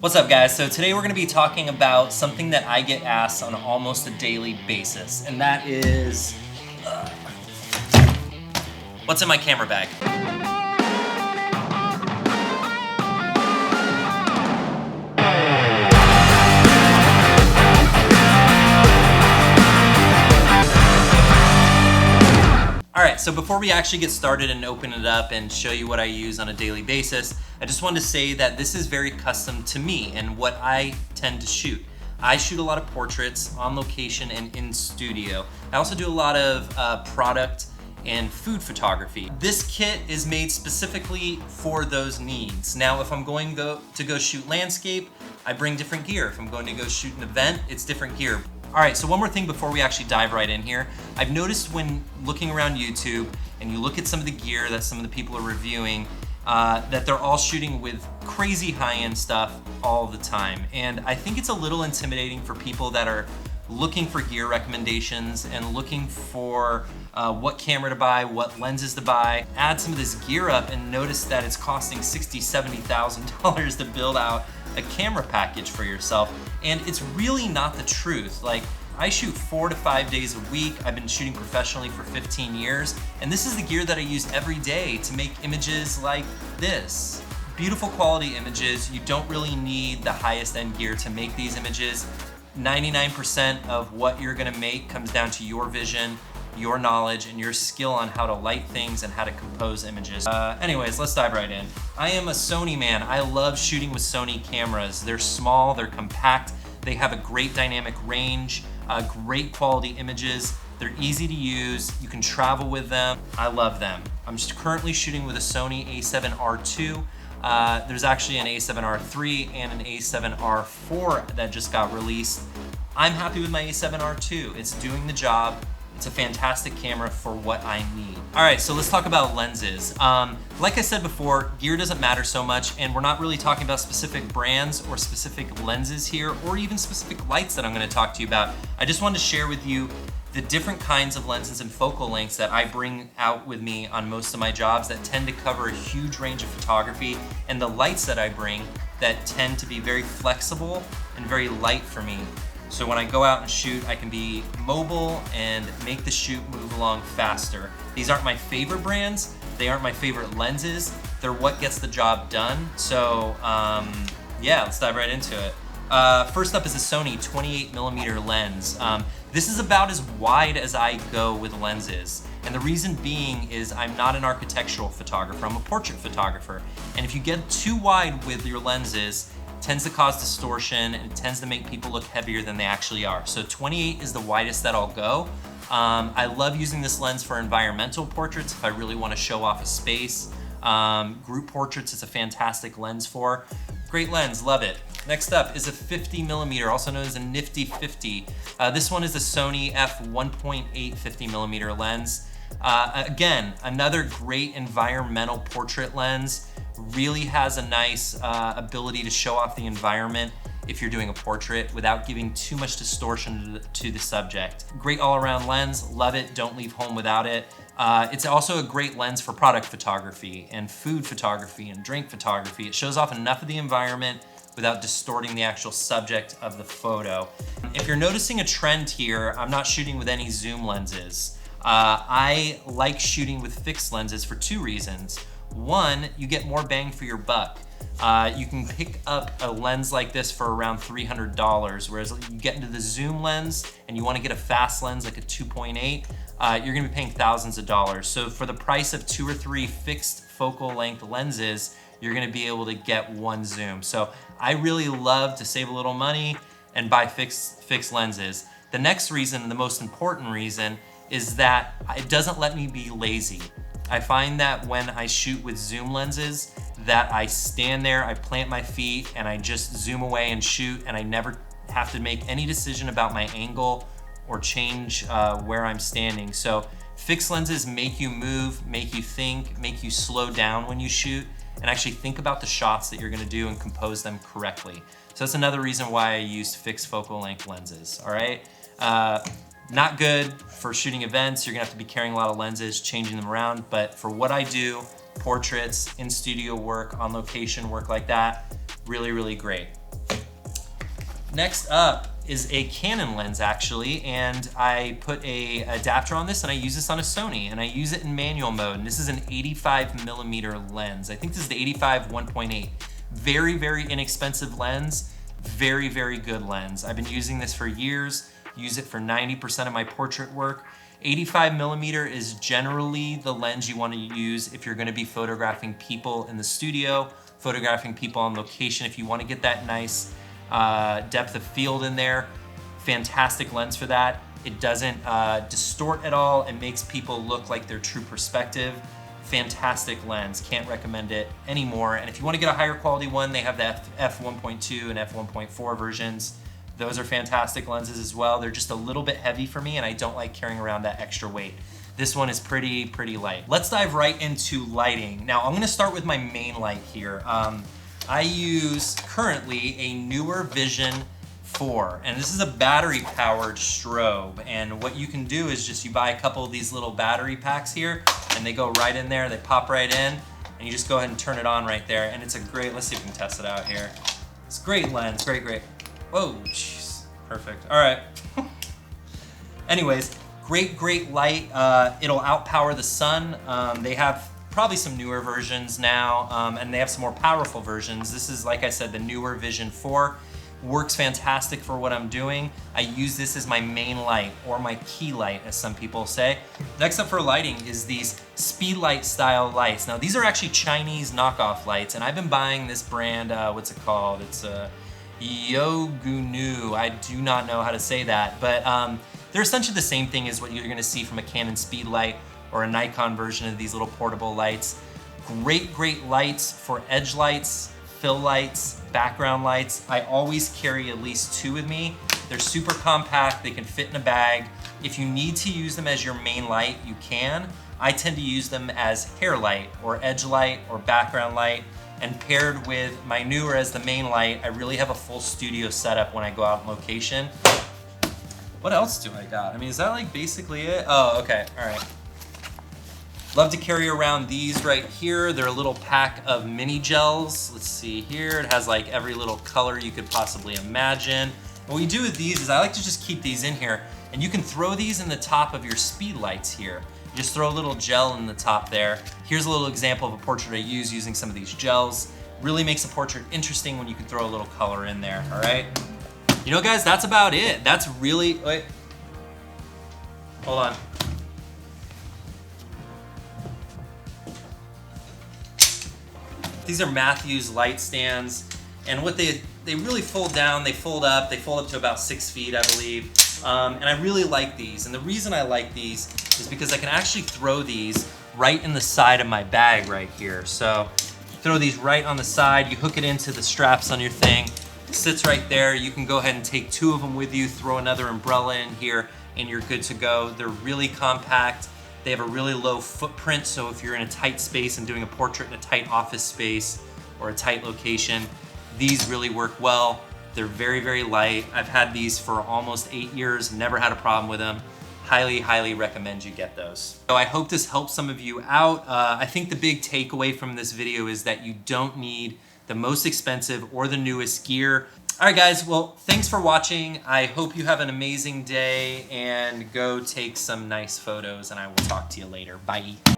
What's up, guys? So today we're going to be talking about something that I get asked on almost a daily basis, and that is what's in my camera bag? Alright, so before we actually get started and open it up and show you what I use on a daily basis, I just wanted to say that this is very custom to me and what I tend to shoot. I shoot a lot of portraits on location and in studio. I also do a lot of product and food photography. This kit is made specifically for those needs. Now, if I'm going to go shoot landscape, I bring different gear. If I'm going to go shoot an event, it's different gear. All right, so one more thing before we actually dive right in here. I've noticed when looking around YouTube and you look at some of the gear that some of the people are reviewing, that they're all shooting with crazy high-end stuff all the time. And I think it's a little intimidating for people that are looking for gear recommendations and looking for what camera to buy, what lenses to buy. Add some of this gear up and notice that it's costing $60,000, $70,000 to build out a camera package for yourself. And it's really not the truth. Like, I shoot 4 to 5 days a week. I've been shooting professionally for 15 years. And this is the gear that I use every day to make images like this. Beautiful quality images. You don't really need the highest end gear to make these images. 99% of what you're gonna make comes down to your vision, your knowledge, and your skill on how to light things and how to compose images. Anyways, let's dive right in. I am a Sony man. I love shooting with Sony cameras. They're small, they're compact, they have a great dynamic range, great quality images, they're easy to use, you can travel with them. I love them. I'm just currently shooting with a Sony a7R II. There's actually an a7R III and an a7R IV that just got released. I'm happy with my a7R II. It's doing the job. It's a fantastic camera for what I need. All right, so let's talk about lenses. Like I said before, gear doesn't matter so much, and we're not really talking about specific brands or specific lenses here, or even specific lights that I'm gonna talk to you about. I just wanted to share with you the different kinds of lenses and focal lengths that I bring out with me on most of my jobs that tend to cover a huge range of photography, and the lights that I bring that tend to be very flexible and very light for me. So when I go out and shoot, I can be mobile and make the shoot move along faster. These aren't my favorite brands. They aren't my favorite lenses. They're what gets the job done. So yeah, let's dive right into it. First up is a Sony 28mm lens. This is about as wide as I go with lenses. And the reason being is I'm not an architectural photographer, I'm a portrait photographer. And if you get too wide with your lenses, it tends to cause distortion and it tends to make people look heavier than they actually are. So 28 is the widest that I'll go. I love using this lens for environmental portraits if I really want to show off a space. Group portraits, it's a fantastic lens for. Great lens, love it. Next up is a 50mm, also known as a Nifty 50. This one is a Sony f1.8 50mm lens. Again, another great environmental portrait lens. Really has a nice ability to show off the environment if you're doing a portrait without giving too much distortion to the subject. Great all-around lens, love it, don't leave home without it. It's also a great lens for product photography and food photography and drink photography. It shows off enough of the environment without distorting the actual subject of the photo. If you're noticing a trend here, I'm not shooting with any zoom lenses. I like shooting with fixed lenses for two reasons. One, you get more bang for your buck. You can pick up a lens like this for around $300, whereas you get into the zoom lens and you want to get a fast lens like a 2.8, you're gonna be paying thousands of dollars. So for the price of 2 or 3 fixed focal length lenses, you're gonna be able to get one zoom. So I really love to save a little money and buy fixed lenses. The next reason, and the most important reason, is that it doesn't let me be lazy. I find that when I shoot with zoom lenses, that I stand there, I plant my feet, and I just zoom away and shoot, and I never have to make any decision about my angle or change where I'm standing. So fixed lenses make you move, make you think, make you slow down when you shoot, and actually think about the shots that you're gonna do and compose them correctly. So that's another reason why I use fixed focal length lenses, all right? Not good for shooting events. You're gonna have to be carrying a lot of lenses, changing them around, but for what I do, portraits, in studio work, on location work like that, really, really great. Next up is a Canon lens actually, and I put a adapter on this and I use this on a Sony and I use it in manual mode. And this is an 85mm lens. I think this is the 85 1.8. Very, very inexpensive lens, very, very good lens. I've been using this for years, use it for 90% of my portrait work. 85mm is generally the lens you want to use if you're going to be photographing people in the studio, photographing people on location. If you want to get that nice depth of field in there, fantastic lens for that. It doesn't distort at all. It makes people look like their true perspective. Fantastic lens, can't recommend it anymore. And if you want to get a higher quality one, they have the f1.2 and f1.4 versions. Those are fantastic lenses as well. They're just a little bit heavy for me and I don't like carrying around that extra weight. This one is pretty light. Let's dive right into lighting. Now I'm gonna start with my main light here. I use currently a newer Vision 4, and this is a battery powered strobe. And what you can do is just you buy a couple of these little battery packs here and they go right in there, they pop right in, and you just go ahead and turn it on right there. And it's a great, let's see if we can test it out here. It's a great lens, great. Whoa, jeez, perfect. All right. Anyways, great light. It'll outpower the sun. They have probably some newer versions now, and they have some more powerful versions. This is, like I said, the newer Vision 4. Works fantastic for what I'm doing. I use this as my main light, or my key light, as some people say. Next up for lighting is these speed light style lights. Now these are actually Chinese knockoff lights, and I've been buying this brand, what's it called? It's Yogunu. I do not know how to say that, but they're essentially the same thing as what you're gonna see from a Canon speed light or a Nikon version of these little portable lights. Great lights for edge lights, fill lights, background lights. I always carry at least 2 with me. They're super compact, they can fit in a bag. If you need to use them as your main light, you can. I tend to use them as hair light or edge light or background light, and paired with my newer as the main light, I really have a full studio setup when I go out on location. What else do I got? I mean, is that like basically it? Oh, okay, all right. Love to carry around these right here. They're a little pack of mini gels. Let's see here. It has like every little color you could possibly imagine. What we do with these is I like to just keep these in here, and you can throw these in the top of your speed lights here. You just throw a little gel in the top there. Here's a little example of a portrait I use using some of these gels. Really makes a portrait interesting when you can throw a little color in there, all right? You know, guys, that's about it. That's really, wait. Hold on. These are Matthews light stands, and what they really fold down, they fold up to about 6 feet, I believe. And I really like these. And the reason I like these is because I can actually throw these right in the side of my bag right here. So throw these right on the side, you hook it into the straps on your thing, it sits right there. You can go ahead and take 2 of them with you, throw another umbrella in here, and you're good to go. They're really compact. They have a really low footprint, so if you're in a tight space and doing a portrait in a tight office space or a tight location, these really work well. They're very light. I've had these for almost 8 years, never had a problem with them. Highly recommend you get those. So I hope this helps some of you out. I think the big takeaway from this video is that you don't need the most expensive or the newest gear. All right, guys, well, thanks for watching. I hope you have an amazing day, and go take some nice photos, and I will talk to you later. Bye.